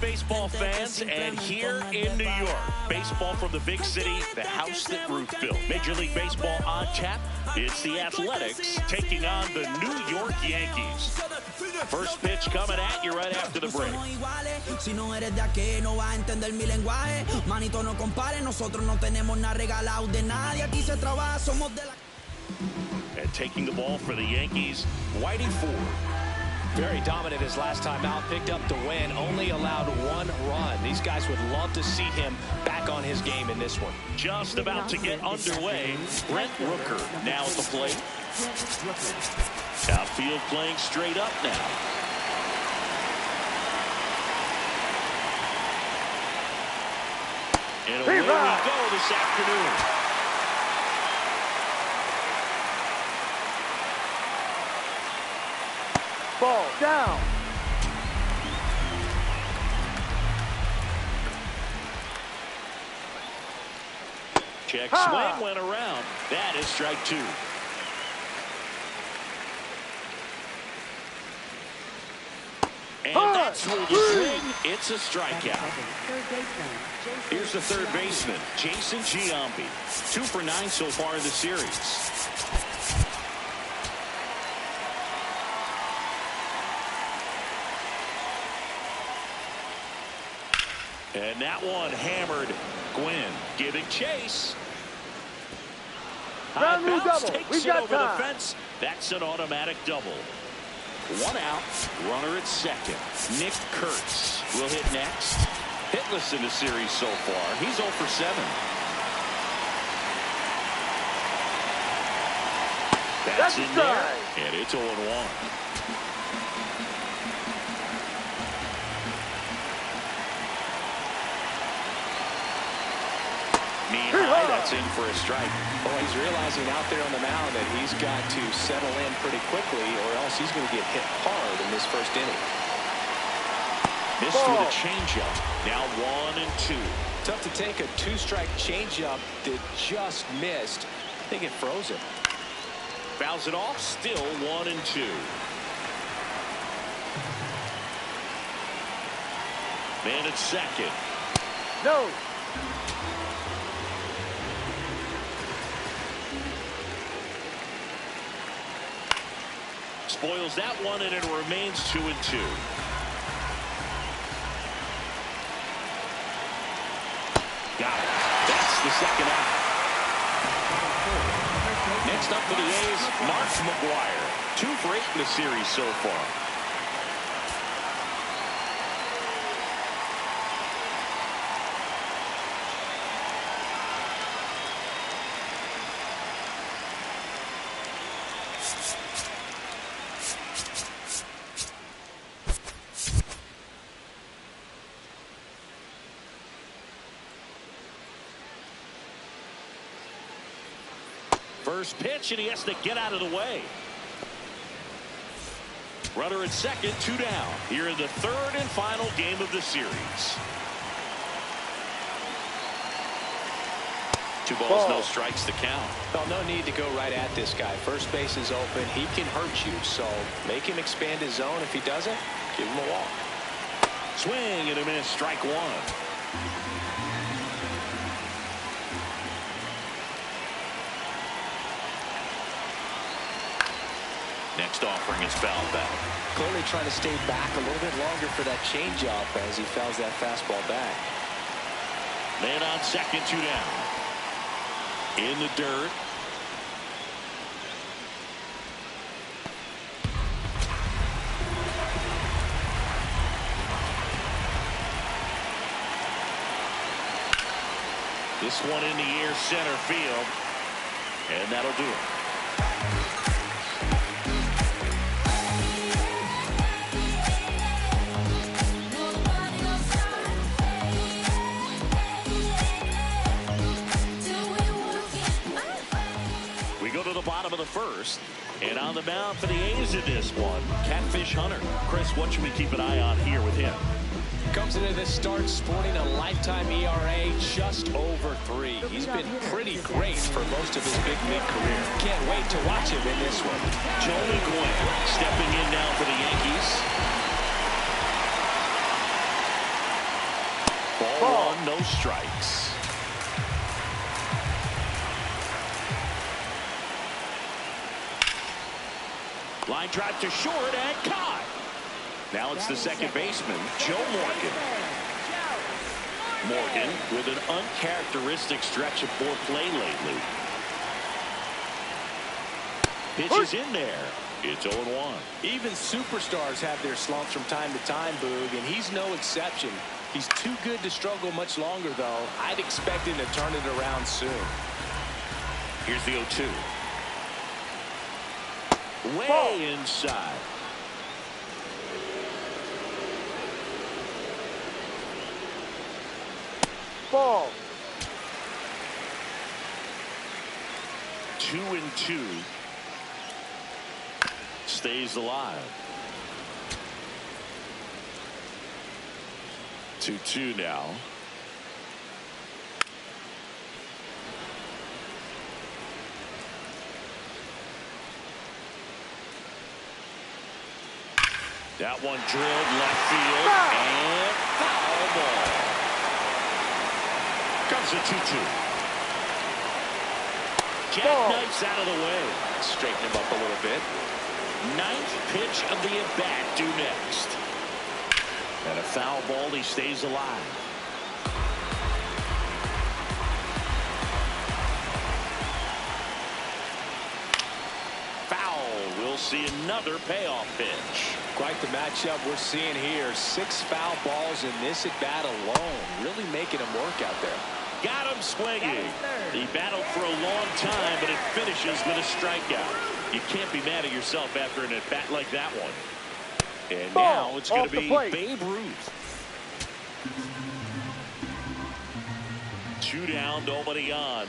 Baseball fans, and here in New York, baseball from the big city, the house that Ruth built. Major League Baseball on tap. It's the Athletics taking on the New York Yankees. First pitch coming at you right after the break. And taking the ball for the Yankees, Whitey Ford. Very dominant his last time out, picked up the win, only allowed one run. These guys would love to see him back on his game in this one. Just about to get underway, Brent Rooker now at the plate. Outfield playing straight up now. And away we go this afternoon. Ball down. Check swing went around. That is strike two. And that's where the swing. It's a strikeout. Here's the third baseman, Jason Giambi. 2 for 9 so far in the series. And that one hammered. Gwynn giving chase. Brand new double. Takes it over the fence. That's an automatic double. 1 out. Runner at second. Nick Kurtz will hit next. Hitless in the series so far. He's 0 for 7. That's in there. And it's 0-1. High, that's in for a strike. Well, he's realizing out there on the mound that he's got to settle in pretty quickly or else he's going to get hit hard in this first inning. Missed with a changeup. Now 1 and 2. Tough to take a 2-strike changeup that just missed. I think it froze him. Fouls it off. Still 1 and 2. Man at second. No. Spoils that one, and it remains 2 and 2. Got it. That's the second out. Next up for the A's, Mark McGwire. 2 for 8 in the series so far. First pitch, and he has to get out of the way. Runner at second, 2 down. Here in the third and final game of the series. 2 balls, no strikes to count. Well, no need to go right at this guy. First base is open. He can hurt you, so make him expand his zone. If he doesn't, give him a walk. Swing and a miss, strike 1. Next offering is fouled back. Clearly trying to stay back a little bit longer for that changeup as he fouls that fastball back. Man on second, 2 down. In the dirt. This one in the air, center field. And that'll do it. To the bottom of the first, and on the mound for the A's in this one, Catfish Hunter. Chris, what should we keep an eye on here with him? Comes into this start sporting a lifetime ERA just over 3. He's been pretty great for most of his big league career. Can't wait to watch him in this one. Joey Gwynn stepping in now for the Yankees. no strikes. Line drive to short and caught. Now it's the second baseman, Joe Morgan. Morgan with an uncharacteristic stretch of poor play lately. Pitch is in there. It's 0-1. Even superstars have their slumps from time to time, Boog, and he's no exception. He's too good to struggle much longer, though. I'd expect him to turn it around soon. Here's the 0-2. Way Ball. inside. Ball. 2-2. Stays alive. 2-2 now. That one drilled left field and foul ball. Comes a 2-2. Jackknifes out of the way. Straighten him up a little bit. Ninth pitch of the at-bat due next. And a foul ball. He stays alive. Foul. We'll see another payoff pitch. Quite the matchup we're seeing here. 6 foul balls in this at-bat alone. Really making him work out there. Got him swinging. He battled for a long time, but it finishes with a strikeout. You can't be mad at yourself after an at-bat like that one. And now it's going to be Babe Ruth. 2 down, nobody on.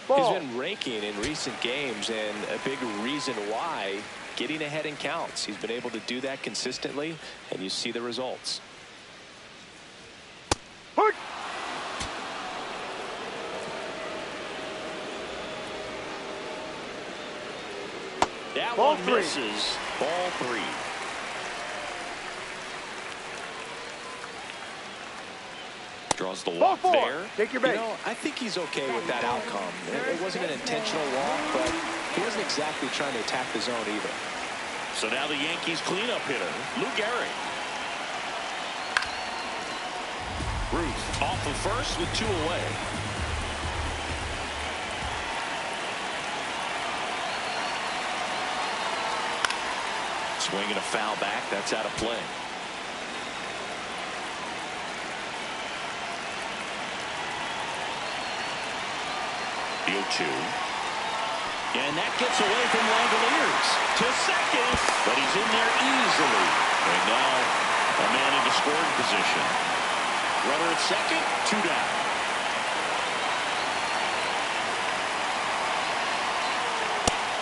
He's been raking in recent games, and a big reason why, getting ahead in counts. He's been able to do that consistently, and you see the results. That one misses. Ball 3. Draws the walk there. Take your base. You know, I think he's okay with that outcome. It wasn't an intentional walk, but he wasn't exactly trying to attack the zone either. So now the Yankees cleanup hitter, Lou Gehrig. Ruth off of first with 2 away. Swinging a foul back. That's out of play. The 0-2. And that gets away from Langoliers to second, but he's in there easily. And now a man into scoring position. Runner at second, 2 down.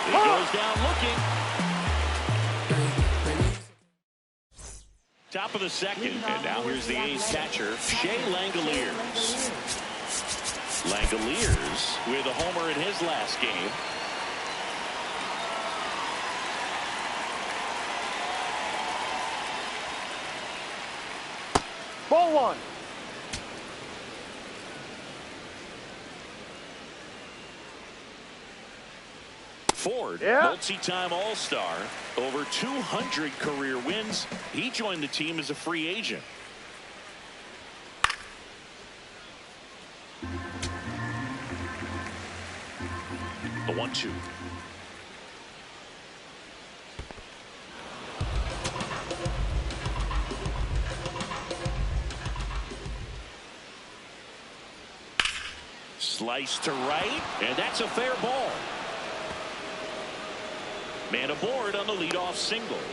He goes down looking. Top of the second, and now here's the A's catcher, Shea Langoliers. Langoliers with a homer in his last game. Ball 1. Ford, multi-time All-Star, over 200 career wins. He joined the team as a free agent. The 1-2. Slice to right, and that's a fair ball. Man aboard on the leadoff single.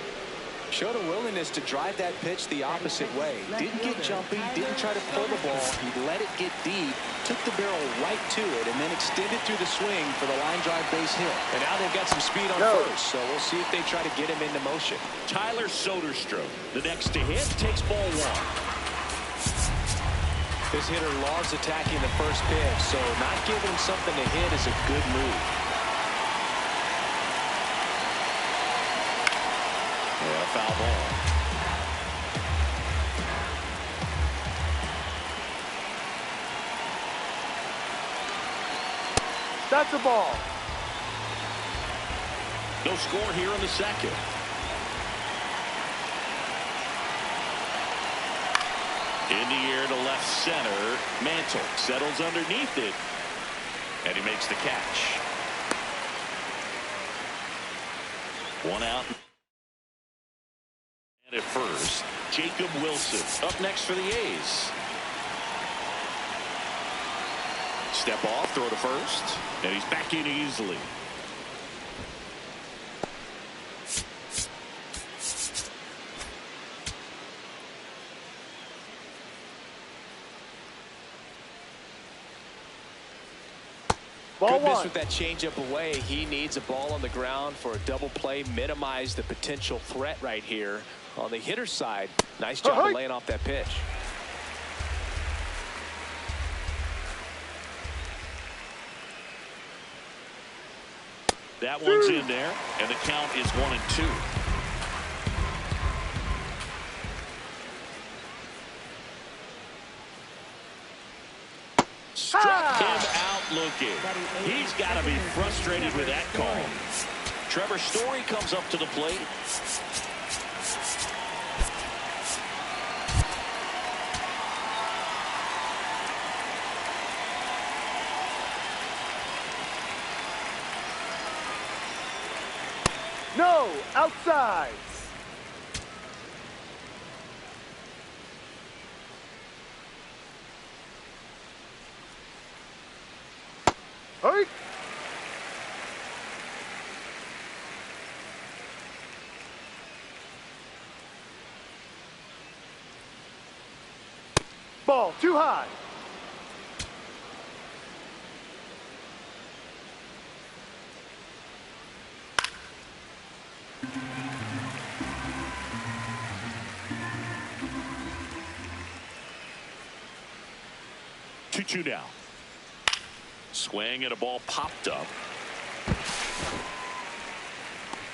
Showed a willingness to drive that pitch the opposite way. Didn't get jumpy, didn't try to pull the ball. He let it get deep, took the barrel right to it, and then extended through the swing for the line drive base hit. And now they've got some speed on first, so we'll see if they try to get him into motion. Tyler Soderstrom, the next to hit, takes ball 1. This hitter loves attacking the first pitch, so not giving him something to hit is a good move. Yeah, foul ball. That's a ball. No score here in the second. In the air to left center. Mantle settles underneath it. And he makes the catch. One out. And at first, Jacob Wilson up next for the A's. Step off, throw to first. And he's back in easily. Good miss with that changeup away. He needs a ball on the ground for a double play. Minimize the potential threat right here on the hitter's side. Nice job of laying off that pitch. That one's in there, and the count is 1-2. Struck him out looking. He's got to be frustrated with that call. Trevor Story comes up to the plate. No, outside. Hey. Ball too high. Two now. Swing and a ball popped up.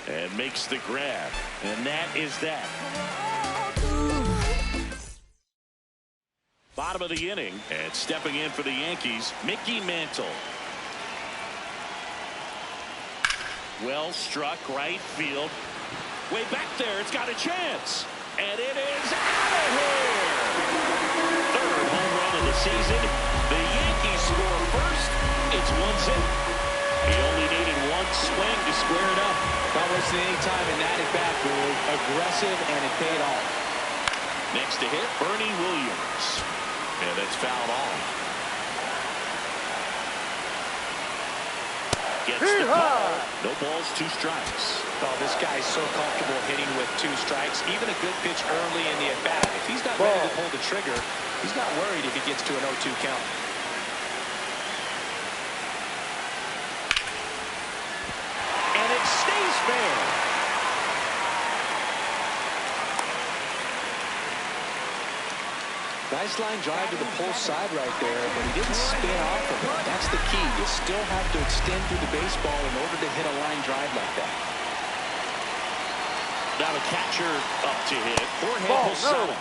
And makes the grab. And that is that. Bottom of the inning. And stepping in for the Yankees, Mickey Mantle. Well struck right field. Way back there. It's got a chance. And it is out of here. Third home run of the season. The Yankees score first. It's 1-0. He only needed one swing to square it up. Not wasting any time in that at bat, Boog. Aggressive, and it paid off. Next to hit, Bernie Williams. And that's fouled off. Gets the call. No balls, 2 strikes. Oh, this guy's so comfortable hitting with 2 strikes. Even a good pitch early in the at-bat. If he's not ready to pull the trigger, he's not worried if he gets to an 0-2 count. And it stays fair. Nice line drive to the pull side right there, but he didn't spin off of it. That's the key. You still have to extend through the baseball in order to hit a line drive like that. Now the catcher up to hit. Jorge Posada.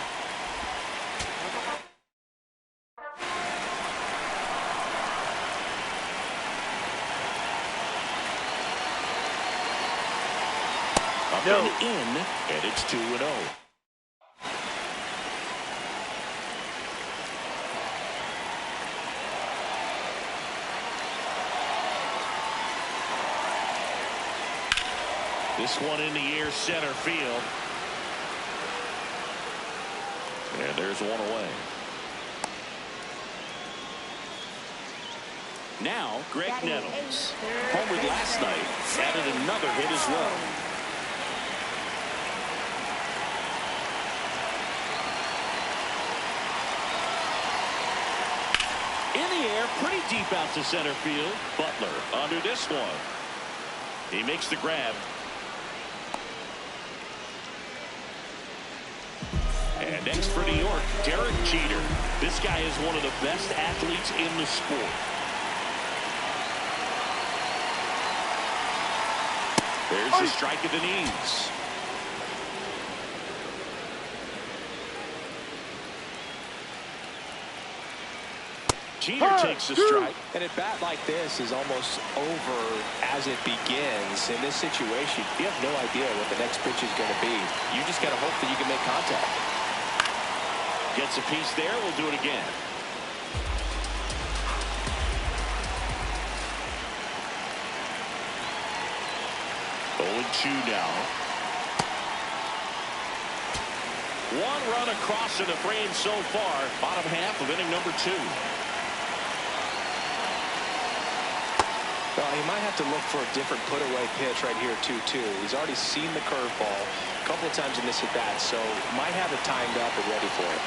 Up and in, and it's 2-0. This one in the air, center field. And there's one away. Now, Greg Nettles. Homered last night. Added another hit as well. In the air, pretty deep out to center field. Butler under this one. He makes the grab. And next for New York, Derek Jeter. This guy is one of the best athletes in the sport. There's the strike at the knees. Jeter takes the strike. And a bat like this is almost over as it begins. In this situation, you have no idea what the next pitch is going to be. You just got to hope that you can make contact. Gets a piece there. We'll do it again. 0-2 now. One run across in the frame so far. Bottom half of inning number 2. Well, he might have to look for a different put-away pitch right here, 2-2. He's already seen the curveball a couple of times in this at-bat, so might have it timed up and ready for it.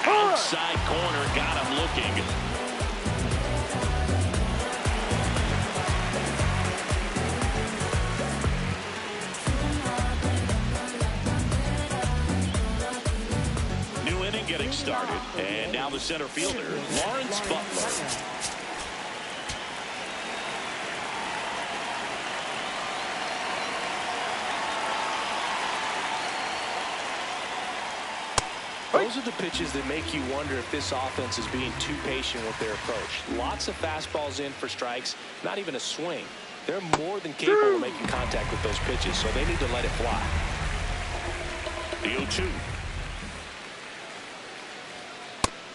Outside corner, got him looking. New inning getting started, and now the center fielder, Lawrence Butler. Those are the pitches that make you wonder if this offense is being too patient with their approach. Lots of fastballs in for strikes, not even a swing. They're more than capable of making contact with those pitches, so they need to let it fly. The 0-2.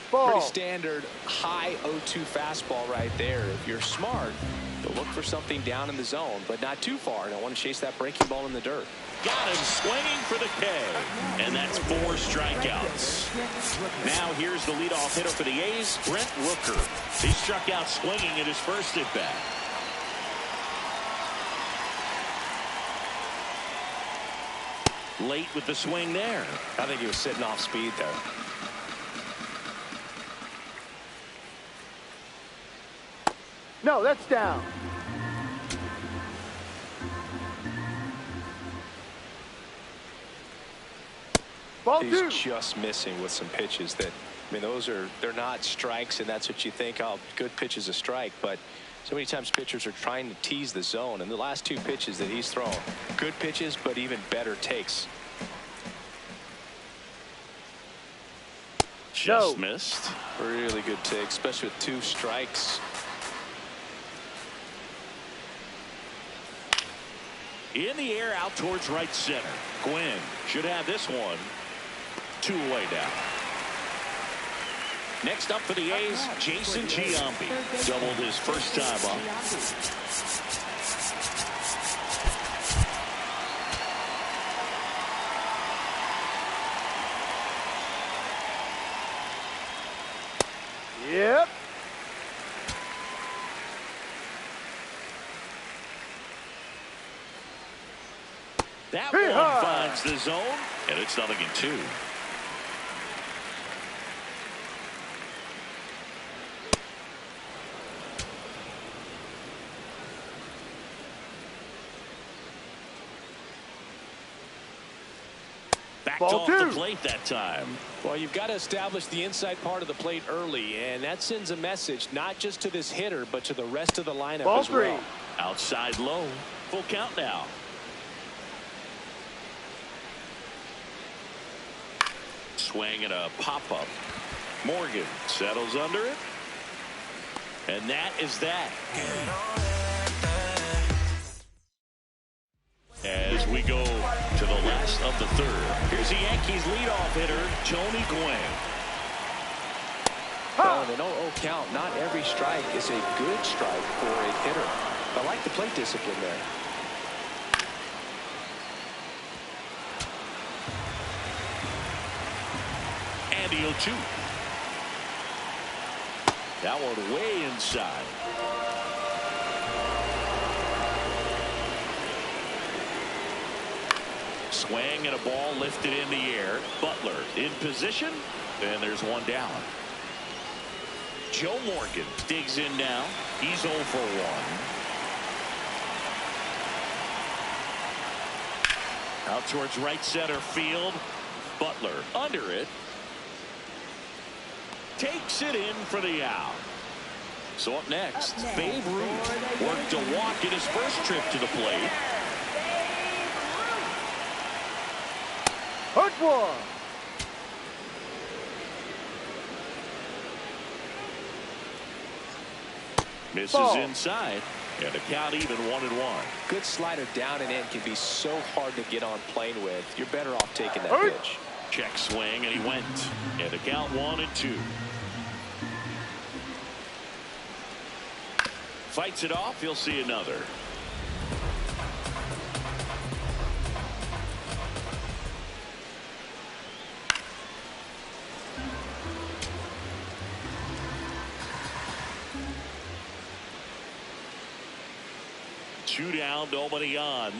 Ball. Pretty standard high 0-2 fastball right there. If you're smart, you'll look for something down in the zone, but not too far. Don't want to chase that breaking ball in the dirt. Got him swinging for the K. And that's 4 strikeouts. Now here's the leadoff hitter for the A's, Brent Rooker. He struck out swinging in his first at-bat. Late with the swing there. I think he was sitting off speed there. No, that's down. Ball He's 2. just missing with some pitches that, I mean, they're not strikes, and that's what you think, oh, good pitch is a strike, but so many times pitchers are trying to tease the zone, and the last 2 pitches that he's thrown, good pitches, but even better takes. Just missed. Really good take, especially with 2 strikes. In the air out towards right center. Gwynn should have this one. 2 away now. Next up for the A's, Jason Giambi. Doubled his first time up. Yep. That one finds the zone, and it's 0-2. Backed off the plate that time. Well, you've got to establish the inside part of the plate early, and that sends a message not just to this hitter, but to the rest of the lineup Ball as well. 3. Outside low. Full count now. Swing and a pop-up. Morgan settles under it. And that is that. As we go to the last of the 3rd. Here's the Yankees leadoff hitter, Tony Gwynn. Well, in an 0-0 count, not every strike is a good strike for a hitter. I like the plate discipline there. And the 0-2. That one way inside. Swing and a ball lifted in the air. Butler in position, and there's one down. Joe Morgan digs in now. He's 0 for 1. Out towards right center field. Butler under it. Takes it in for the out. So up next, Babe Ruth worked a walk in his first trip to the plate. Hurt 1. Misses Ball. inside. And the count even 1-1. Good slider down and in can be so hard to get on plane with. You're better off taking that Hurry. pitch. Check swing, and he went. And the count 1-2. Fights it off. He'll see another. Two down, nobody on.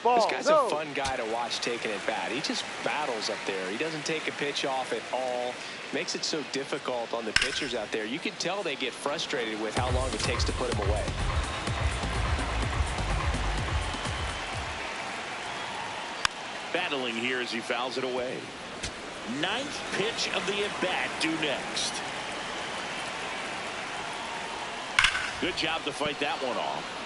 Ball. This guy's No. a fun guy to watch taking at bat. He just battles up there. He doesn't take a pitch off at all. Makes it so difficult on the pitchers out there. You can tell they get frustrated with how long it takes to put him away. Battling here as he fouls it away. Ninth pitch of the at-bat due next. Good job to fight that one off.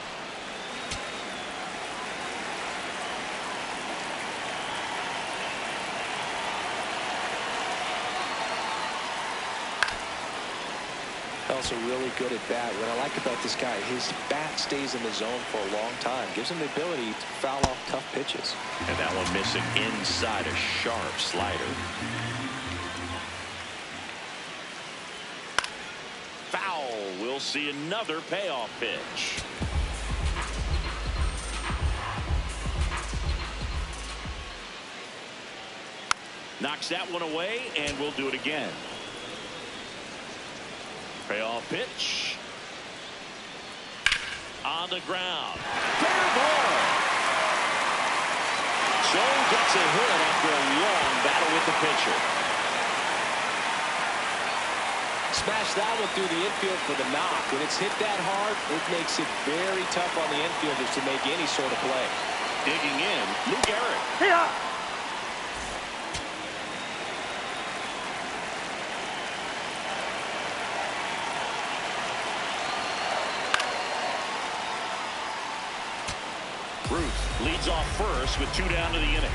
Also really good at bat. What I like about this guy, his bat stays in the zone for a long time. Gives him the ability to foul off tough pitches. And that one missing inside, a sharp slider. Foul. We'll see another payoff pitch. Knocks that one away, and we'll do it again. Payoff pitch. On the ground. Fair ball. So gets a hit after a long battle with the pitcher. Smash that one through the infield for the knock. When it's hit that hard, it makes it very tough on the infielders to make any sort of play. Digging in, Lou Gehrig. Here. Ruth leads off first with 2 down to the inning.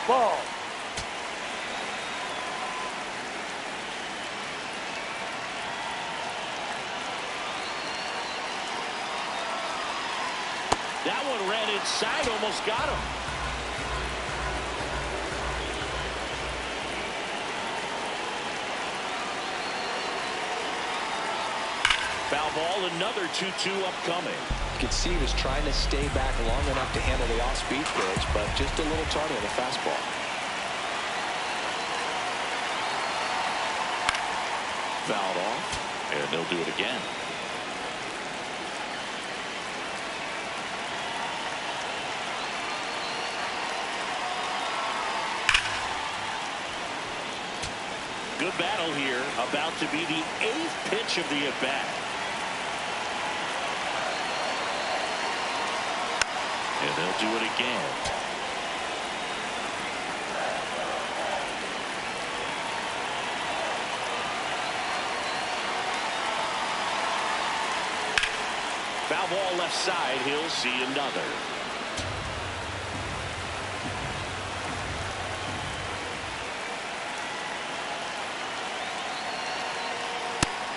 Ball. That one ran inside, almost got him. Foul ball, another 2-2 upcoming. You can see he was trying to stay back long enough to handle the off-speed pitch, but just a little tardy on the fastball. Fouled off, and they'll do it again. Good battle here, about to be the 8th pitch of the at-bat. And they'll do it again. Foul ball left side. He'll see another.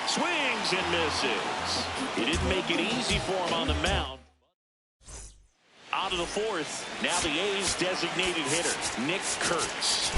Swings and misses. He didn't make it easy for him on the mound. Out of the 4th. Now the A's designated hitter, Nick Kurtz.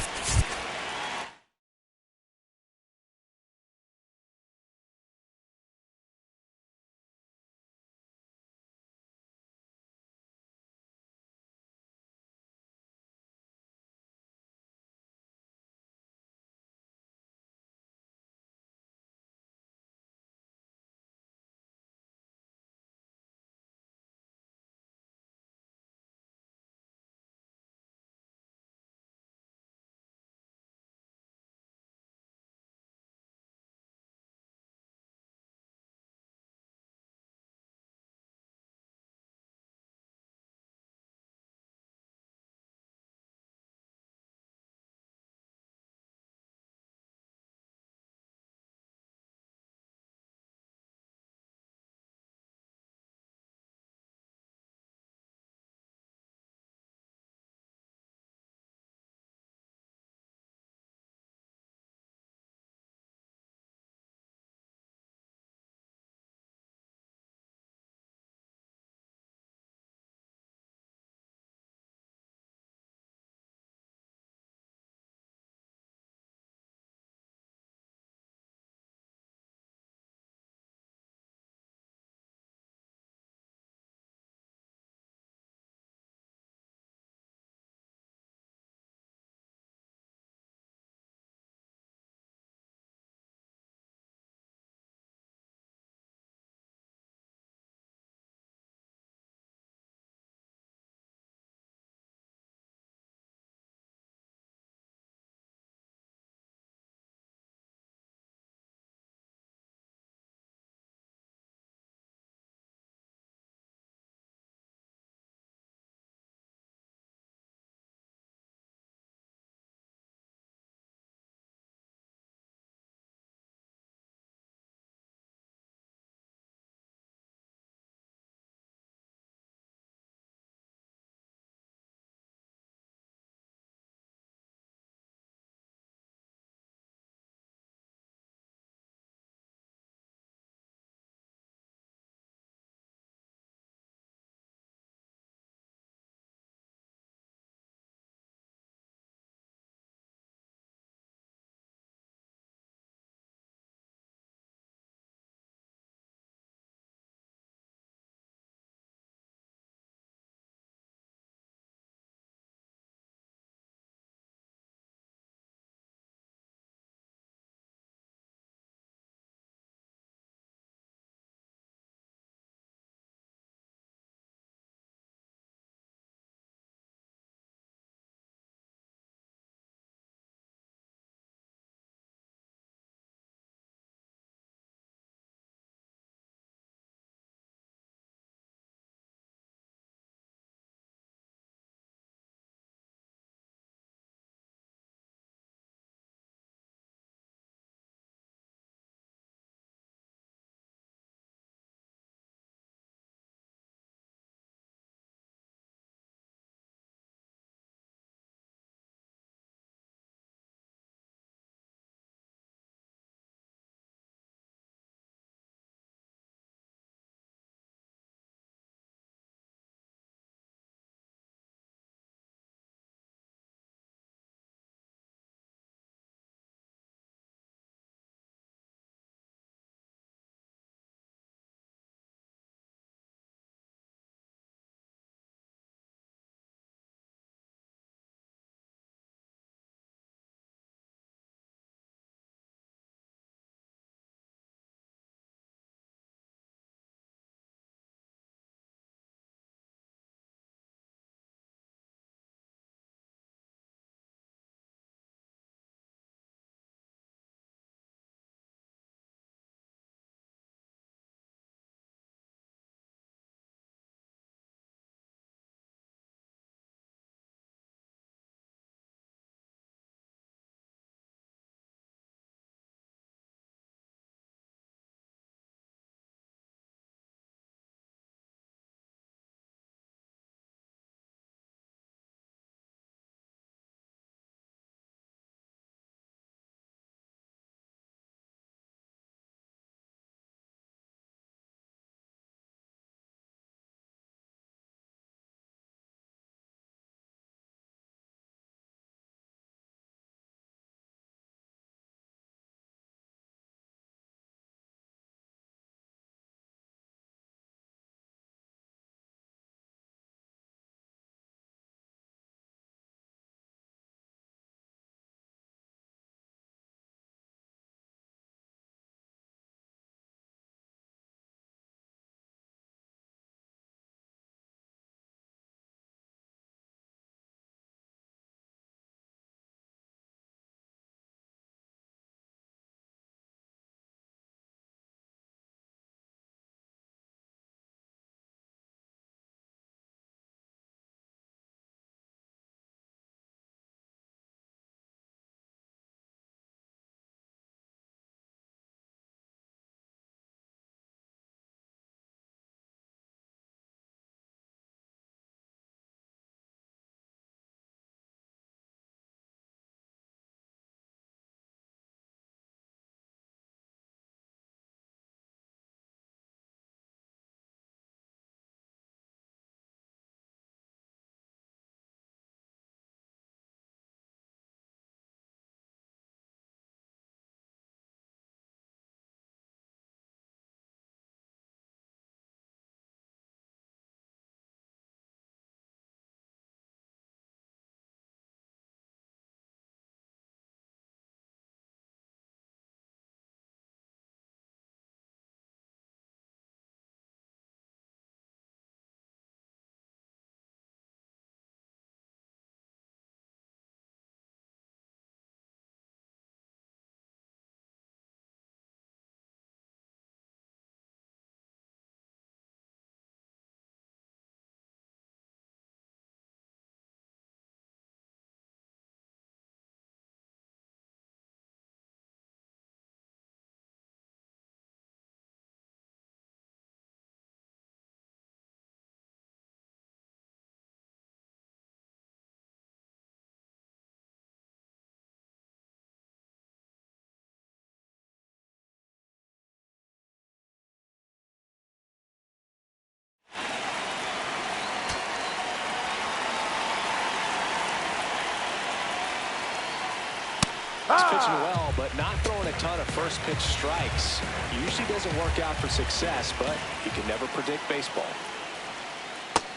He's pitching well, but not throwing a ton of first pitch strikes. Usually doesn't work out for success, but you can never predict baseball.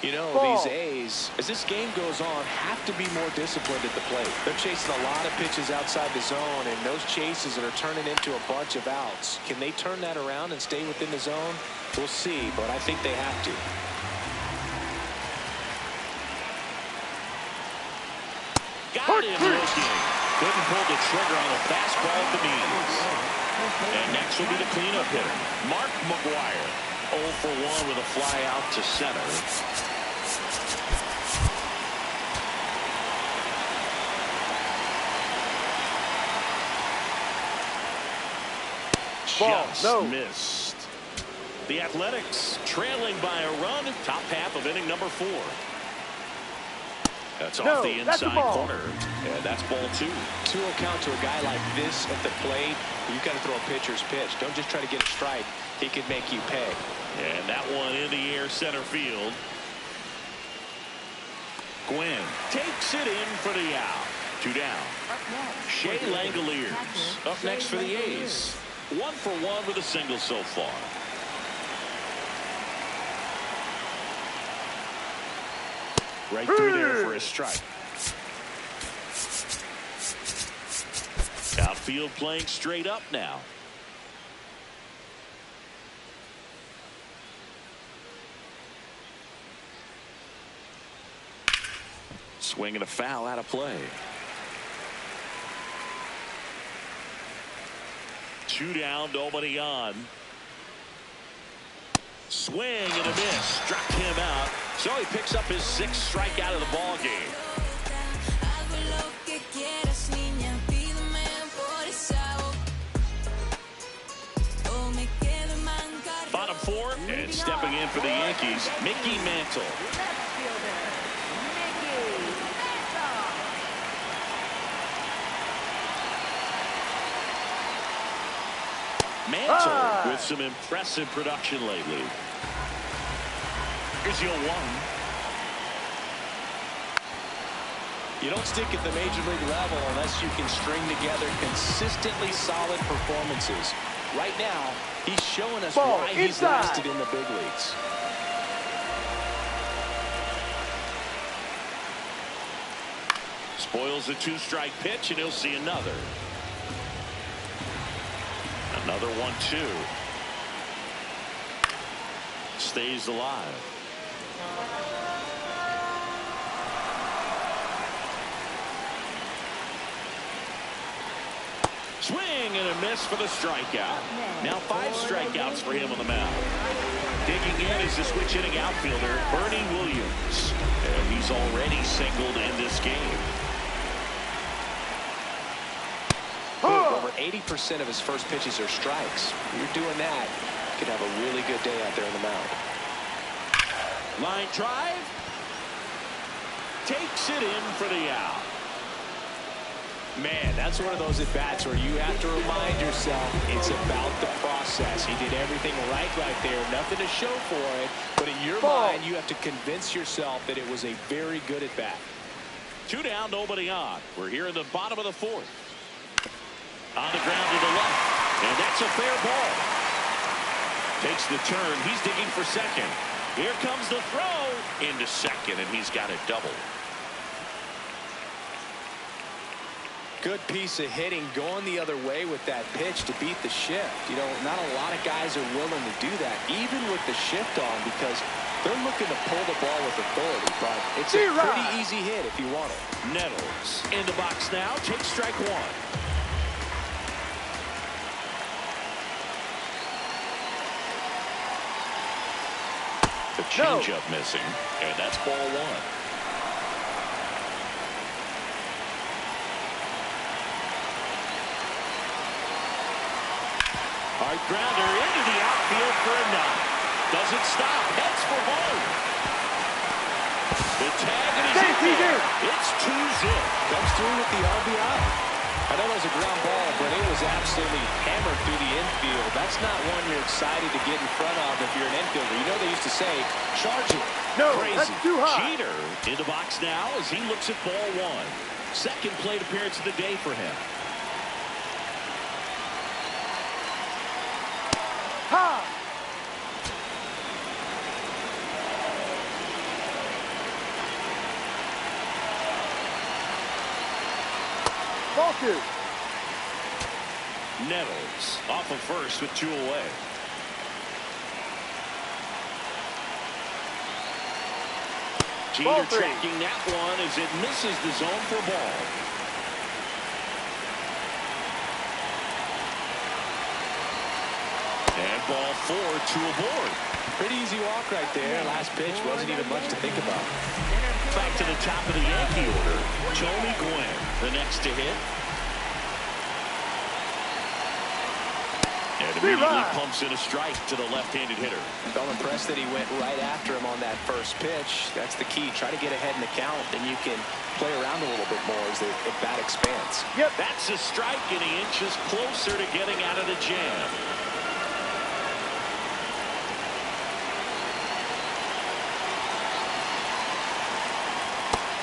You know, these A's, as this game goes on, have to be more disciplined at the plate. They're chasing a lot of pitches outside the zone, and those chases are turning into a bunch of outs. Can they turn that around and stay within the zone? We'll see, but I think they have to. Got him looking. Couldn't pull the trigger on a fastball at the knees. And next will be the cleanup hitter, Mark McGwire. 0 for 1 with a fly out to center. Just missed. The Athletics trailing by a run, top half of inning number 4. That's off the inside corner, and that's ball 2. 2-0 count to a guy like this at the plate. You've got to throw a pitcher's pitch. Don't just try to get a strike. He could make you pay. And that one in the air center field. Gwynn takes it in for the out. 2 down. Shea Langoliers up next for the A's. 1 for 1 with a single so far. Right through there for a strike. Outfield playing straight up now. Swing and a foul out of play. 2 down, nobody on. Swing and a miss. Struck him out. So he picks up his 6th strikeout of the ball game. Bottom 4, and stepping in for the Yankees, Mickey Mantle. Mantle with some impressive production lately. Here's 0-1. You don't stick at the major league level unless you can string together consistently solid performances. Right now, he's showing us why he's lasted in the big leagues. Spoils a 2-strike pitch, and he'll see another. Another 1-2. Stays alive. Swing and a miss for the strikeout. Now 5 strikeouts for him on the mound. Digging in is the switch hitting outfielder Bernie Williams, and he's already singled in this game. Over 80% of his first pitches are strikes. You're doing that, you could have a really good day out there on the mound. Line drive. Takes it in for the out. Man, that's one of those at-bats where you have to remind yourself it's about the process. He did everything right there. Nothing to show for it. But in your mind, you have to convince yourself that it was a very good at-bat. 2 down, nobody on. We're here in the bottom of the 4th. On the ground to the left. And that's a fair ball. Takes the turn. He's digging for second. Here comes the throw into second, and he's got a double. Good piece of hitting going the other way with that pitch to beat the shift. You know, not a lot of guys are willing to do that, even with the shift on, because they're looking to pull the ball with authority. But it's a pretty easy hit if you want it. Nettles in the box now. Takes strike 1. The changeup missing, and that's ball 1. Hard grounder into the outfield for a knock. Doesn't stop. Heads for home. The tag and he's in there. It's 2-zip. Comes through with the RBI. I know it was a ground ball, but it was absolutely hammered through the infield. That's not one you're excited to get in front of if you're an infielder. You know they used to say, charge it. No, crazy. that's too high. Jeter in the box now as he looks at ball 1. Second plate appearance of the day for him. Ball 2. Nettles off of first with 2 away. Jeter tracking that one as it misses the zone for ball. And ball 4, 2 aboard. Pretty easy walk right there. Last pitch wasn't even much to think about. Back to the top of the Yankee order. Tony Gwynn, the next to hit. And immediately pumps in a strike to the left-handed hitter. I'm impressed that he went right after him on that first pitch. That's the key. Try to get ahead in the count, then you can play around a little bit more as the bat expands. Yep. That's a strike, and he inches closer to getting out of the jam.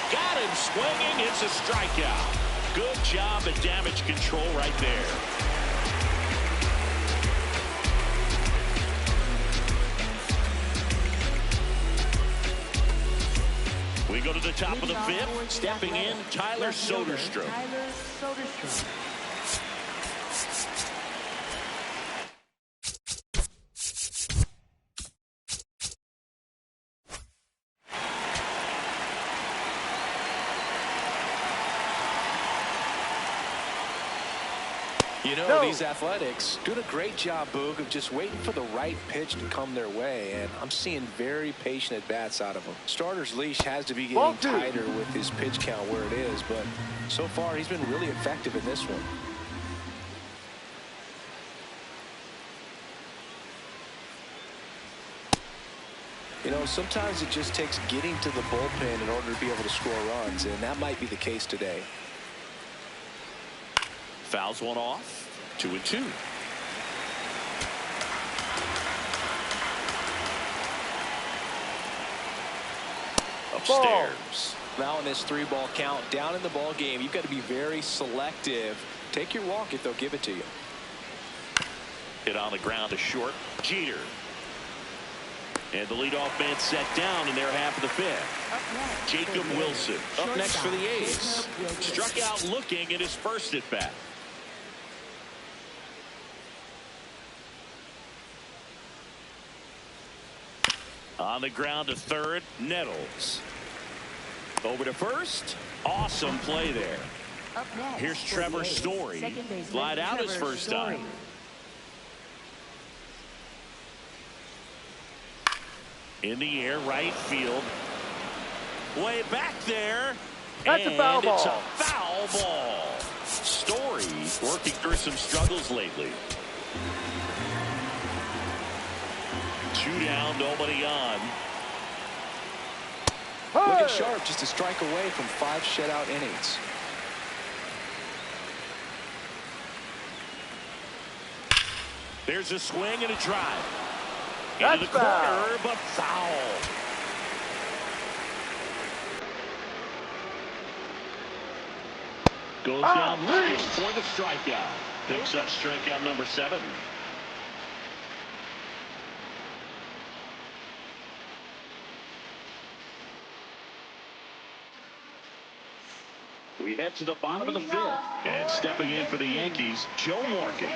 Got him swinging. It's a strikeout. Good job at damage control right there. We go to the top of the 5th. Stepping in, Tyler Soderstrom. You know, these Athletics doing a great job, Boog, of just waiting for the right pitch to come their way, and I'm seeing very patient at-bats out of them. Starter's leash has to be getting tighter with his pitch count where it is, but so far he's been really effective in this one. You know, sometimes it just takes getting to the bullpen in order to be able to score runs, and that might be the case today. Fouls one off. 2-2. Upstairs. Now in this 3-ball count, down in the ball game, you've got to be very selective. Take your walk if they'll give it to you. Hit on the ground to short. Jeter. And the leadoff man set down in their half of the 5th. Jacob Wilson up next for the A's. Struck out looking at his first at bat. On the ground to third, Nettles. Over to first. Awesome play there. Here's Trevor Story. Flied out his first time. In the air, right field. Way back there. That's a foul ball. It's a foul ball. Story working through some struggles lately. 2 down, nobody on. Looking sharp, just a strike away from 5 shutout innings. There's a swing and a drive. That's into the corner, but foul. Goes down looking for the strikeout. Picks up strikeout number 7. We head to the bottom of the 5th. And stepping in for the Yankees, Joe Morgan.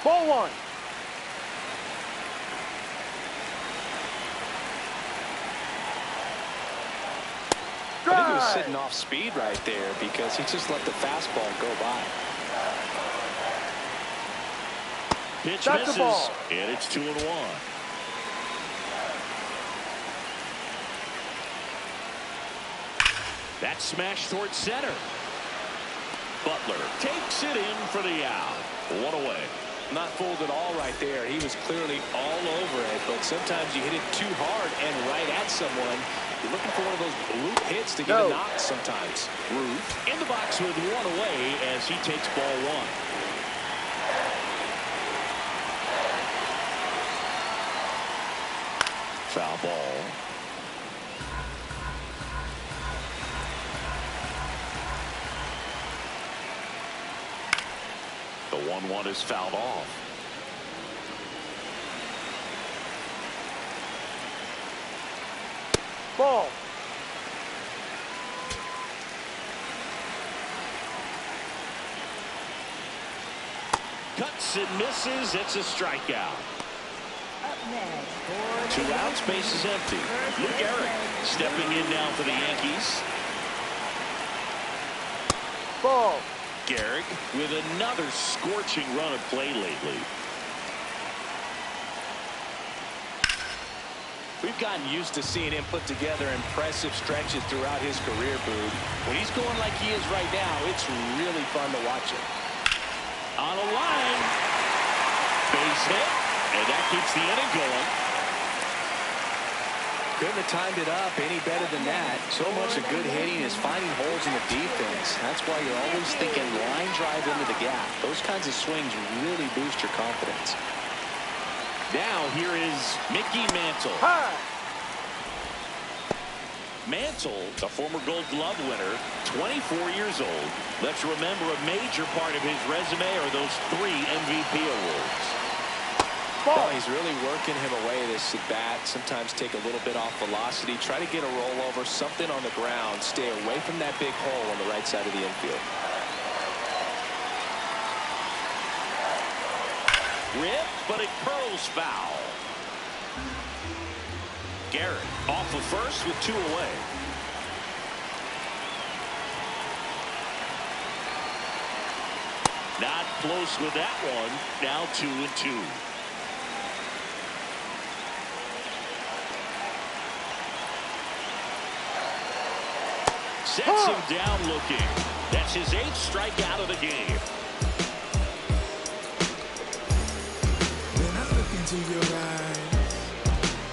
Ball 1. I think he was sitting off speed right there because he just let the fastball go by. Pitch That's misses, the ball. and it's 2-1. That smash towards center. Butler takes it in for the out. 1 away. Not fooled at all right there. He was clearly all over it, but sometimes you hit it too hard and right at someone. You're looking for one of those blue hits to get a knock sometimes. Ruth in the box with 1 away as he takes ball 1. Foul ball. The 1-1 is fouled off. Ball. Cuts and misses. It's a strikeout. 2 outs, base is empty. Luke Eric stepping in now for the Yankees. Ball. Garrick with another scorching run of play lately. We've gotten used to seeing him put together impressive stretches throughout his career, Boog. When he's going like he is right now, it's really fun to watch him. On a line. Base hit. And that keeps the inning going. Couldn't have timed it up any better than that. So much of good hitting is finding holes in the defense. That's why you're always thinking line drive into the gap. Those kinds of swings really boost your confidence. Now here is Mickey Mantle. High. Mantle, a former Gold Glove winner, 24 years old. Let's remember a major part of his resume are those 3 MVP awards. Well, he's really working him away this at bat. Sometimes take a little bit off velocity. Try to get a rollover, something on the ground. Stay away from that big hole on the right side of the infield. Rip, but it curls foul. Garrett off of first with 2 away. Not close with that one. Now 2-2. Sets him down looking. That's his 8th strikeout of the game. When I look into your eyes,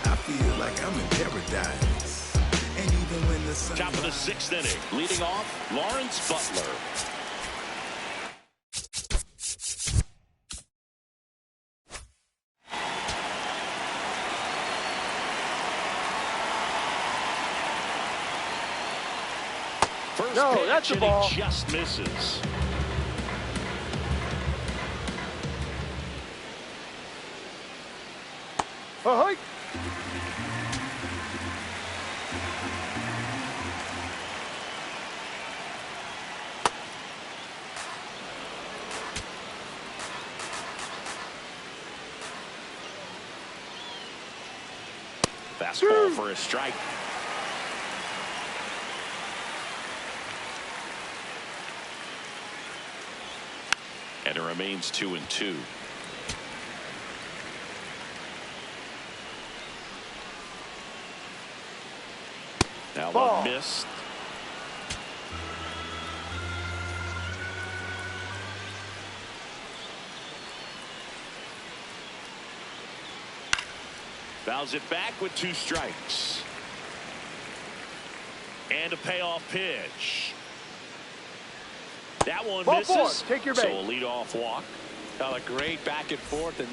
I feel like I'm in paradise. And even when the sun Top of the 6th inning. Leading off, Lawrence Butler. First No, pitch, that's a and ball. he just misses. Ahoy. Fastball for a strike. And it remains 2-2. Now Ball. one missed. Fouls it back with 2 strikes. And a payoff pitch. That one Ball misses. 4. Take your So bait. a leadoff walk. Got a great back and forth. And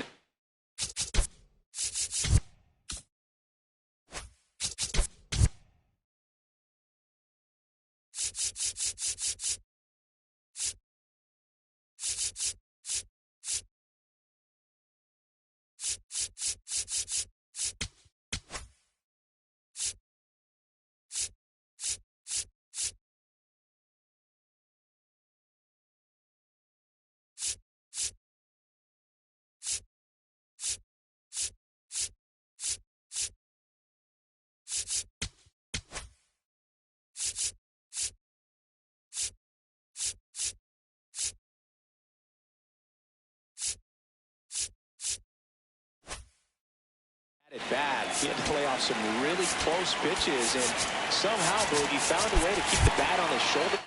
at bat, he had to play off some really close pitches, and somehow, Boogie found a way to keep the bat on his shoulder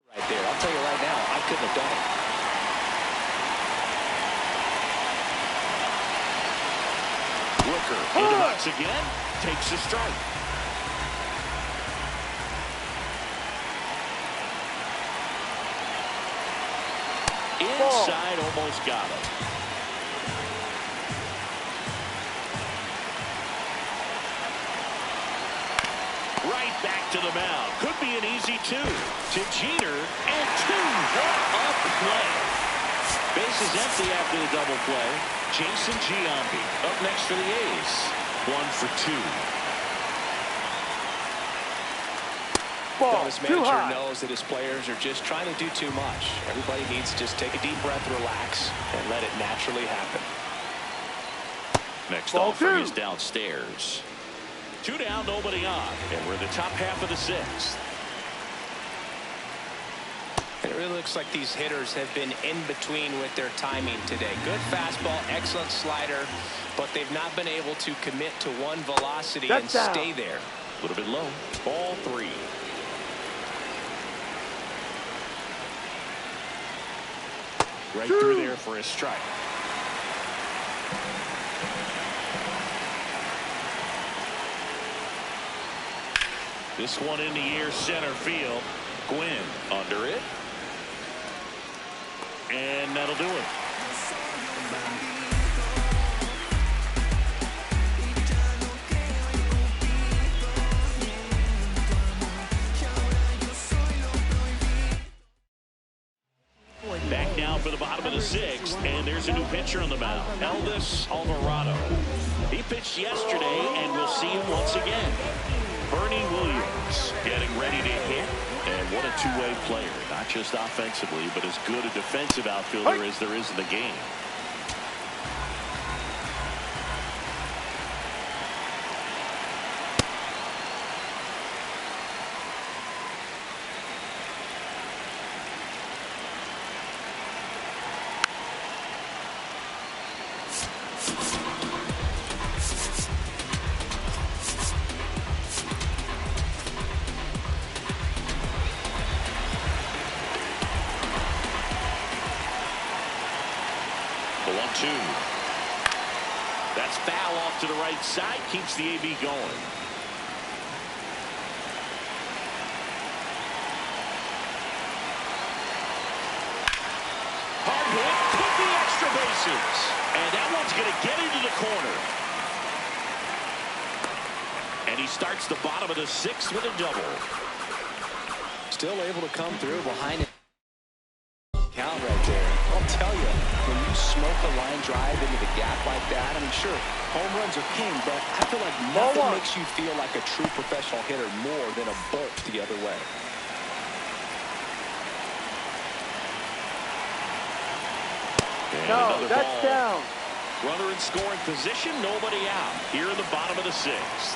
right there. I'll tell you right now, I couldn't have done it. Rooker in the box again. Takes a strike. Inside, almost got him. Right back to the mound. Could be an easy 2. To Jeter, and 2. What a play. Base is empty after the double play. Jason Giambi up next for the A's. 1 for 2. ball. Well, this Too manager high. knows that his players are just trying to do too much. Everybody needs to just take a deep breath, relax, and let it naturally happen. Next Ball offering two. is downstairs. 2 down, nobody on, and we're in the top half of the 6th. It really looks like these hitters have been in between with their timing today. Good fastball, excellent slider, but they've not been able to commit to one velocity and stay there. A little bit low. Ball 3. Right through there for a strike. This one in the air, center field. Gwynn under it. And that'll do it. Back now for the bottom of the 6th, and there's a new pitcher on the mound, Elvis Alvarado. He pitched yesterday, and we'll see him once again. Bernie Williams getting ready to hit, and what a two-way player, not just offensively, but as good a defensive outfielder as there is in the game. The 1-2. That's foul off to the right side. Keeps the AB going. Hard hit. Took the extra bases. And that one's going to get into the corner. And he starts the bottom of the 6th with a double. Still able to come through behind it. Count right there. I'll tell you, when you smoke a line drive into the gap like that, I mean, sure, home runs are king, but I feel like nothing makes you feel like a true professional hitter more than a bolt the other way. And No, that's ball. down. Runner in scoring position, nobody out. Here in the bottom of the 6th.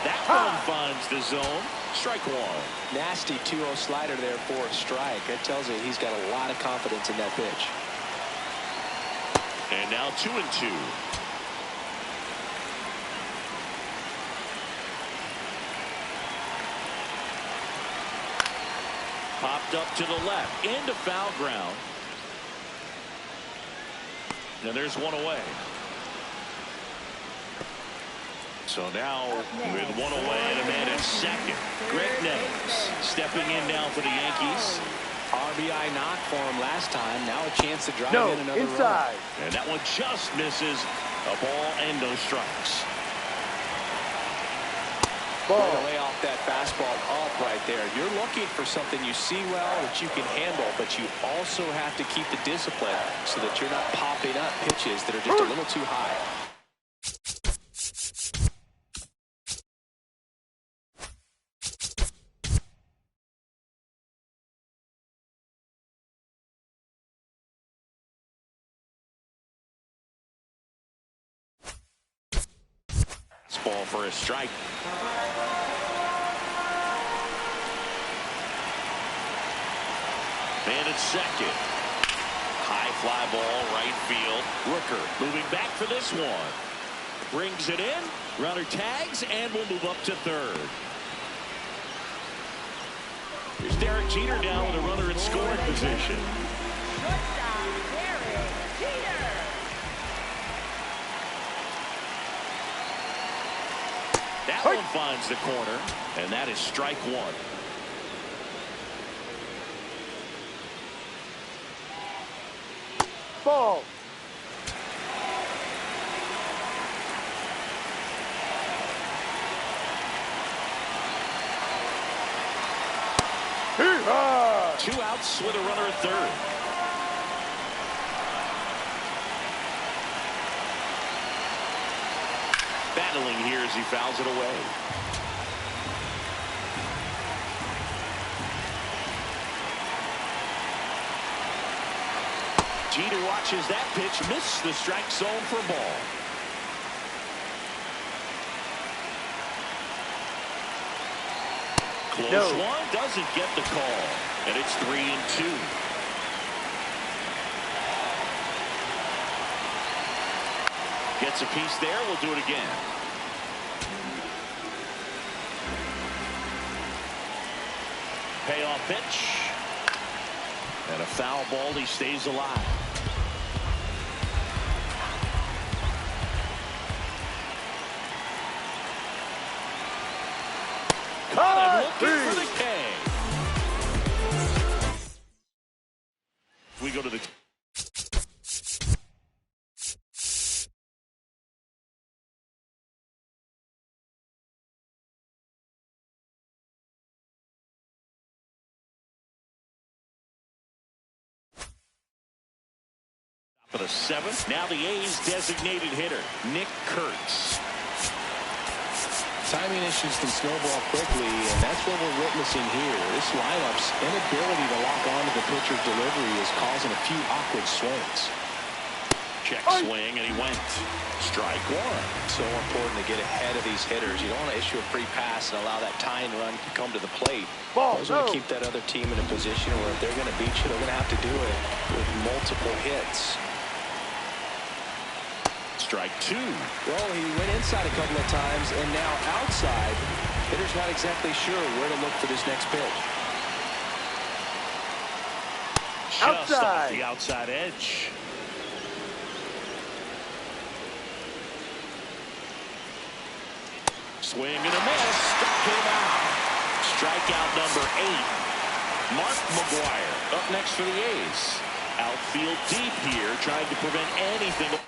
That one finds the zone. Strike 1. Nasty 2-0 slider there for a strike. That tells you he's got a lot of confidence in that pitch. And now 2-2. Popped up to the left into foul ground. And there's one away. So now with one away and a man at second, Greg Nettles stepping in now for the Yankees. RBI knock for him last time. Now a chance to drive in another inside. run. And that one just misses. A ball and no strikes. Way to lay off that fastball up right there. You're looking for something you see well that you can handle, but you also have to keep the discipline so that you're not popping up pitches that are just a little too high. Ball for a strike. Man at second. High fly ball, right field. Rooker moving back for this one. Brings it in. Runner tags and will move up to third. Here's Derek Jeter down with a runner in scoring position. That one finds the corner, and that is strike 1. Ball. Hee-haw! 2 outs with a runner at third. Battling here as he fouls it away. Jeter watches that pitch miss the strike zone for ball. Close one, doesn't get the call, and it's 3-2. Gets a piece there. We'll do it again. Payoff pitch. And a foul ball. He stays alive. Caught him looking for the K. We go to the for the seventh. Now the A's designated hitter, Nick Kurtz. Timing issues can snowball quickly, and that's what we're witnessing here. This lineup's inability to lock onto the pitcher's delivery is causing a few awkward swings. Check swing, and he went. Strike one. So important to get ahead of these hitters. You don't want to issue a free pass and allow that tying run to come to the plate. Those want to keep that other team in a position where if they're going to beat you, they're going to have to do it with multiple hits. Strike two. Well, he went inside a couple of times, and now outside. Hitter's not exactly sure where to look for this next pitch. Just off the outside edge. Swing and a miss. Struck him out. Strikeout number 8. Mark McGwire up next for the A's. Outfield deep here, trying to prevent anything.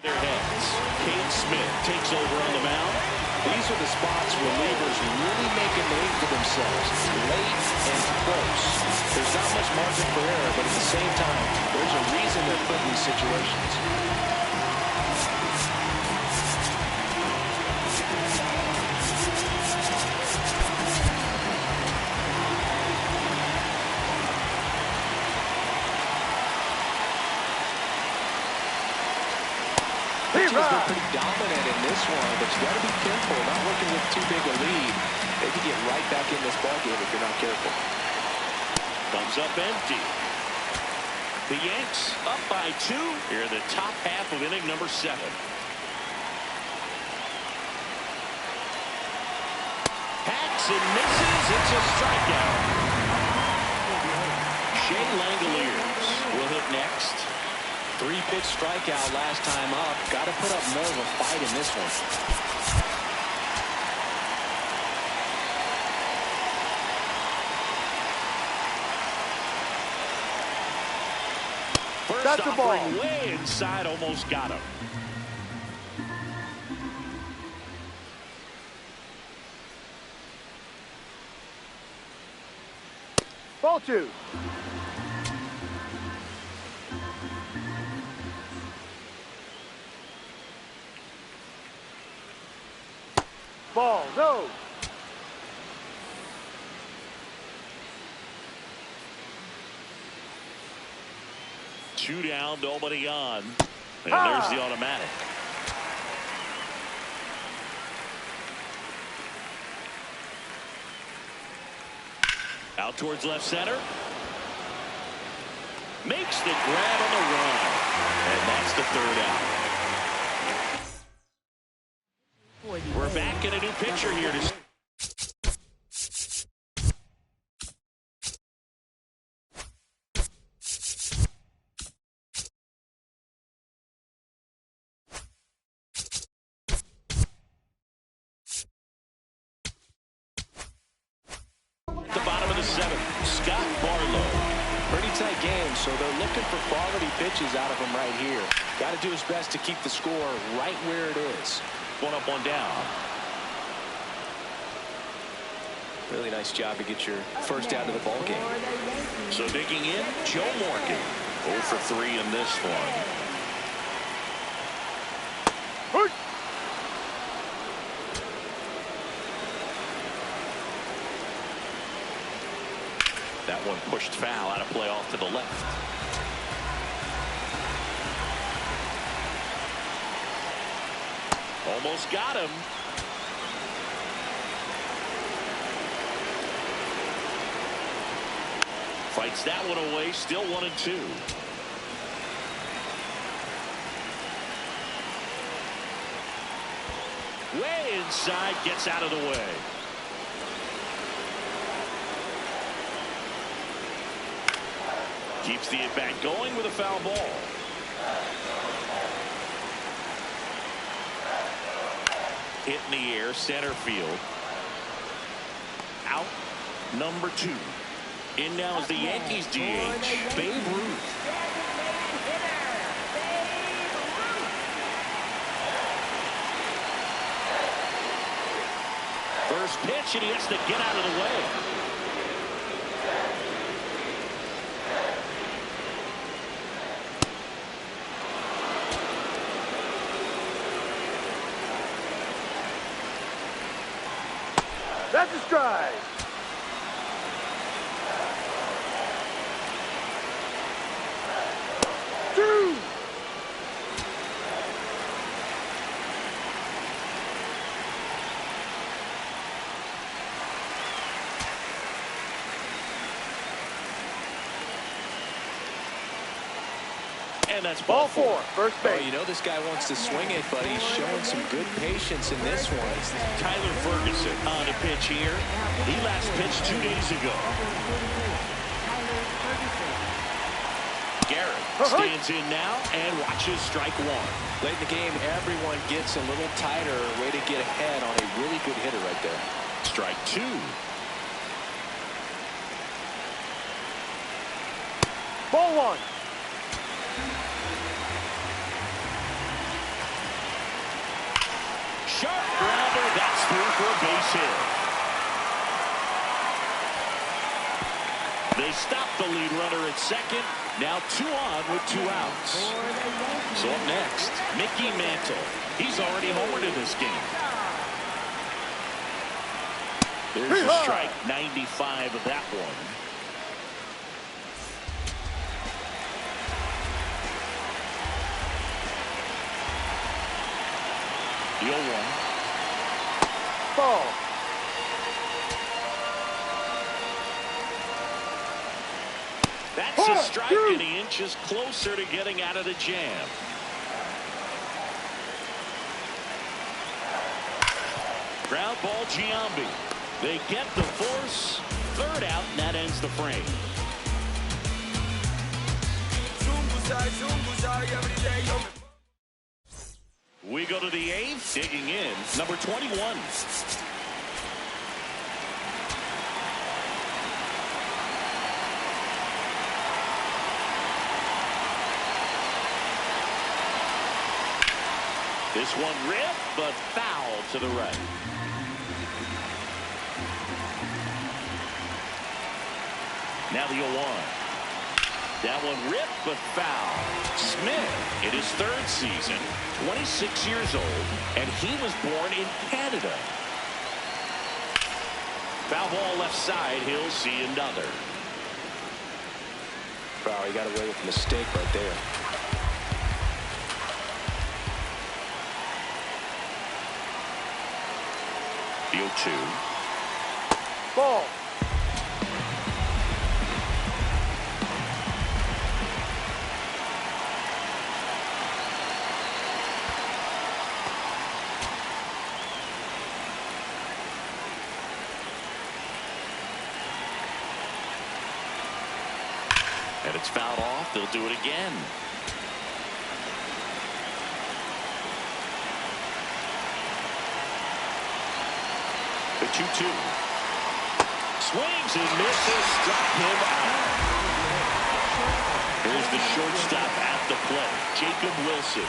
Their heads. Kane Smith takes over on the mound. These are the spots relievers really make a name for themselves. Late and close. There's not much margin for error, but at the same time, there's a reason they're put in these situations. Pitchers been pretty dominant in this one, but you got to be careful. Not working with too big a lead. They could get right back in this ballgame if you're not careful. Comes up empty. The Yanks up by 2 here in the top half of inning number 7. Hacks and misses. It's a strikeout. Shane Langoliers will hit next. 3-pitch strikeout last time up. Got to put up more of a fight in this one. First offering way inside, almost got him. Ball 2. Ball, no. Two down, nobody on. And there's the automatic. Out towards left center. Makes the grab on the run. And that's the 3rd out. We're back in a new pitcher here to inside game, so they're looking for quality pitches out of him right here. Got to do his best to keep the score right where it is. One up, one down. Really nice job to get your first out of the ball game. So digging in, Joe Morgan. 0 for 3 in this one. That one pushed foul, out of play off to the left. Almost got him. Fights that one away, still 1-2. Way inside, gets out of the way. Keeps the at-bat going with a foul ball. Hit in the air, center field. Out, number 2. In now is the Yankees DH, Babe Ruth. First pitch, and he has to get out of the way. That's a strike. Two. And that's Ball 4, first Oh, base. you know this guy wants to swing it, but he's showing some good patience in this one. Tyler Ferguson on a pitch here. He last pitched 2 days ago. Garrett stands in now and watches strike 1. Late in the game, everyone gets a little tighter. Way to get ahead on a really good hitter right there. Strike 2. Ball 1. Sharp grounder, that's through for a base hit. They stop the lead runner at second. Now 2 on with 2 outs. So up next, Mickey Mantle. He's already homered in this game. There's a strike, 95 of that one. The 0-1. Ball. That's a strike, and he inches closer to getting out of the jam. Ground ball, Giambi. They get the force. 3rd out, and that ends the frame. We go to the 8th, digging in, number 21. This one ripped, but foul to the right. Now the 0-1. That one ripped, but foul. Smith, in his 3rd season, 26 years old, and he was born in Canada. Foul ball left side, he'll see another. Wow, he got away with a mistake right there. The 0-2. Ball. And it's fouled off. They'll do it again. The 2-2. Swings and misses. Struck him out. Here's the shortstop at the plate, Jacob Wilson.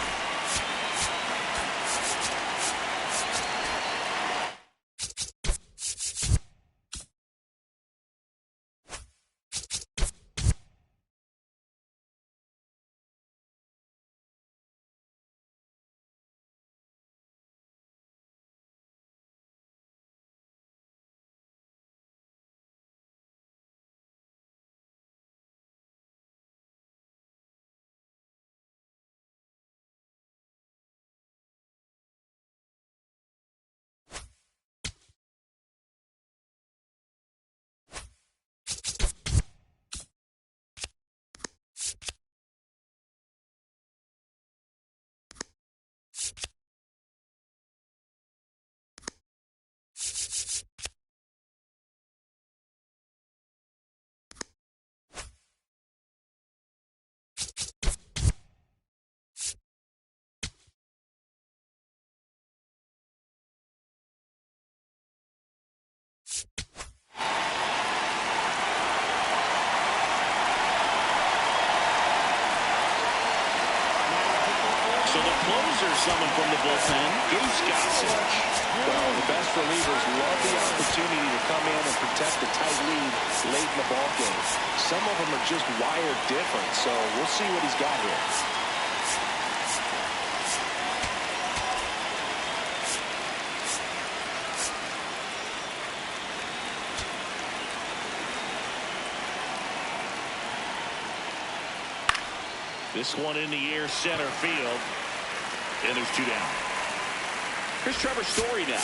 So the closer summoned from the bullpen, Goose Gossage. Well, the best relievers love the opportunity to come in and protect a tight lead late in the ball game. Some of them are just wired different, so we'll see what he's got here. This one in the air, center field. And there's two down. Here's Trevor Story now.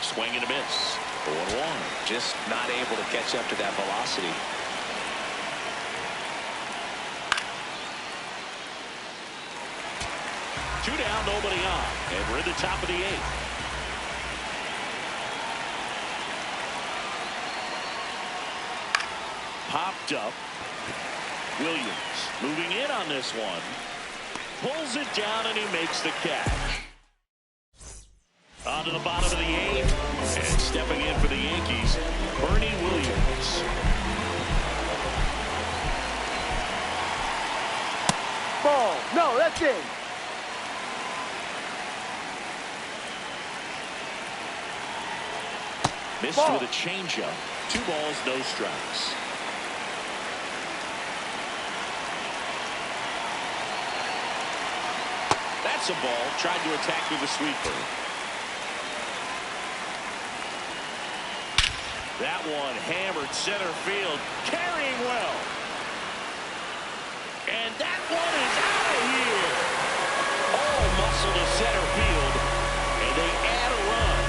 Swing and a miss. 0-1. Just not able to catch up to that velocity. Two down, nobody on. And we're in the top of the eighth. Popped up. Williams moving in on this one. Pulls it down and he makes the catch. On to the bottom of the eighth. And stepping in for the Yankees, Bernie Williams. Ball. No, that's in. Missed Ball. with a changeup. 2 balls, no strikes. That's a ball. Tried to attack with a sweeper. That one hammered center field. Carrying well. And that one is out of here. All muscle to center field. And they add a run.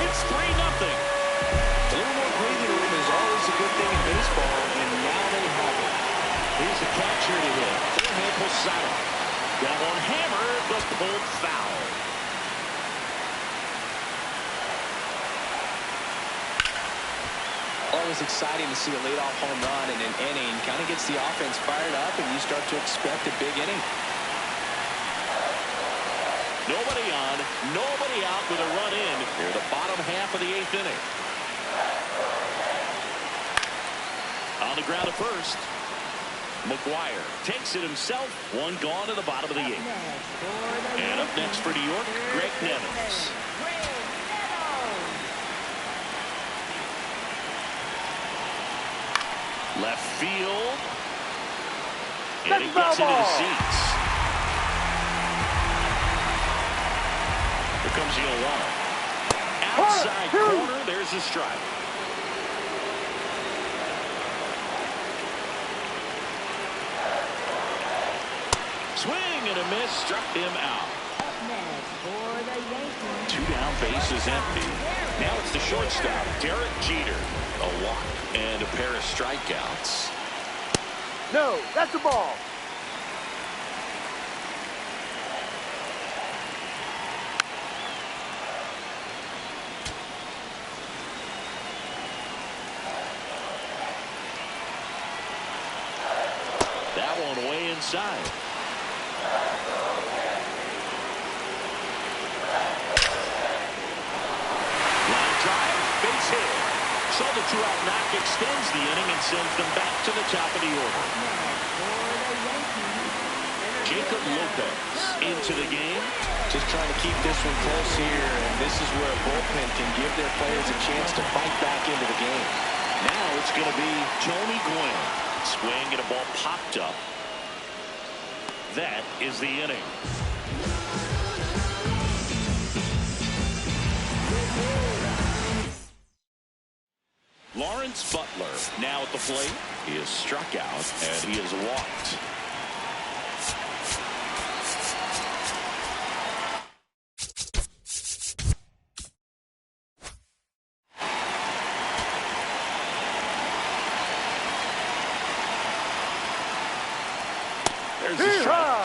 It's 3-0. A little more breathing room is always a good thing in baseball, and now they have it. Here's the catcher to hit. Jorge Posada. That one hammered, but pulled foul. Always exciting to see a leadoff home run in an inning. Kind of gets the offense fired up, and you start to expect a big inning. Nobody on, nobody out with a run in near the bottom half of the 8th inning. On the ground at first. McGuire takes it himself. One gone to the bottom of the 8th. And up next for New York, Greg Nevins. Left field. And he gets into the seats. Here comes the 0-1. Outside corner, there's a strike. Swing and a miss, struck him out. Up next for the Yankees. 2 down, base is empty. Now it's the shortstop, Derek Jeter. A walk and a pair of strikeouts. No, that's a ball. That one way inside. So the two-out knock extends the inning and sends them back to the top of the order. Jacob Lopez into the game. Just trying to keep this one close here, and this is where a bullpen can give their players a chance to fight back into the game. Now it's going to be Tony Gwynn. Swing and a ball popped up. That is the inning. Lawrence Butler now at the plate. He is struck out and he is walked.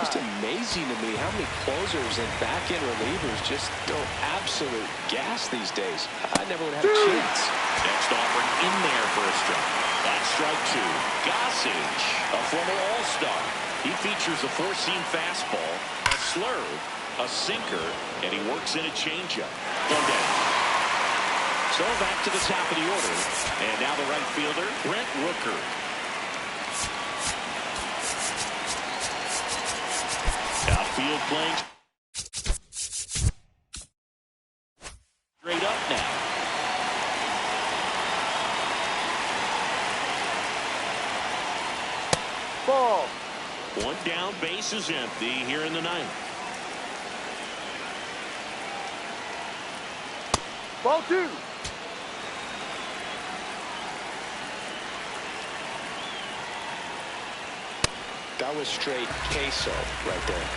Just amazing to me how many closers and back-end relievers just go absolute gas these days. I never would have had a chance. Next offering in there for a strike. That's strike two. Gossage, a former All-Star. He features a four-seam fastball, a slurve, a sinker, and he works in a changeup. One down. So back to the top of the order. And now the right fielder, Brent Rooker. Outfield playing straight up now. Ball. One down, base is empty here in the ninth. Ball two. That was straight queso right there.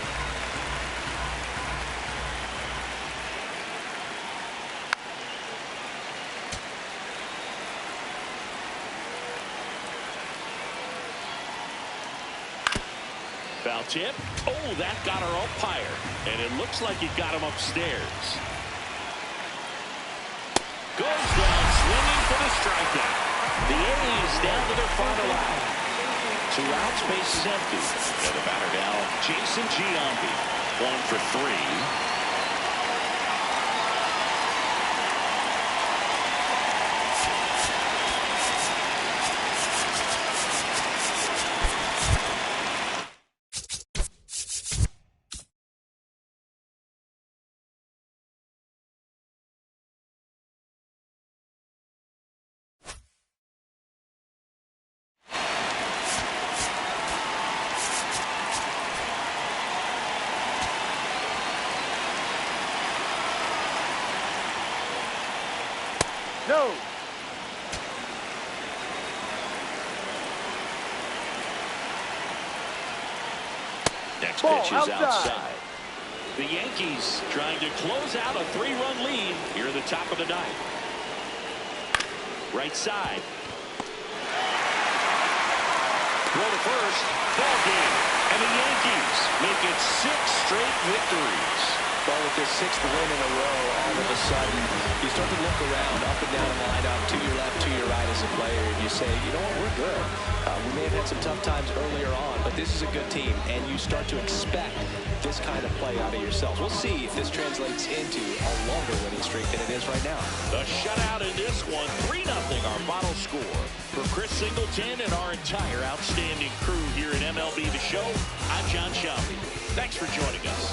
Foul tip. Oh, that got our umpire. And it looks like it got him upstairs. Goes down swinging for the strikeout. The A's down to their final out. Two outs, base is empty. And the batter now, Jason Giambi. 1 for 3. No. Next Ball pitch is outside. The Yankees trying to close out a 3-run lead here at the top of the ninth. Right side. Throw to first. Ball game. And the Yankees make it 6 straight victories. Well, with this 6th win in a row, all of a sudden, you start to look around, up and down the lineup, to your left, to your right as a player, and you say, you know what, we're good. We may have had some tough times earlier on, but this is a good team, and you start to expect this kind of play out of yourselves. We'll see if this translates into a longer winning streak than it is right now. The shutout in this one, 3-0 our final score. For Chris Singleton and our entire outstanding crew here at MLB The Show, I'm John Shelby. Thanks for joining us.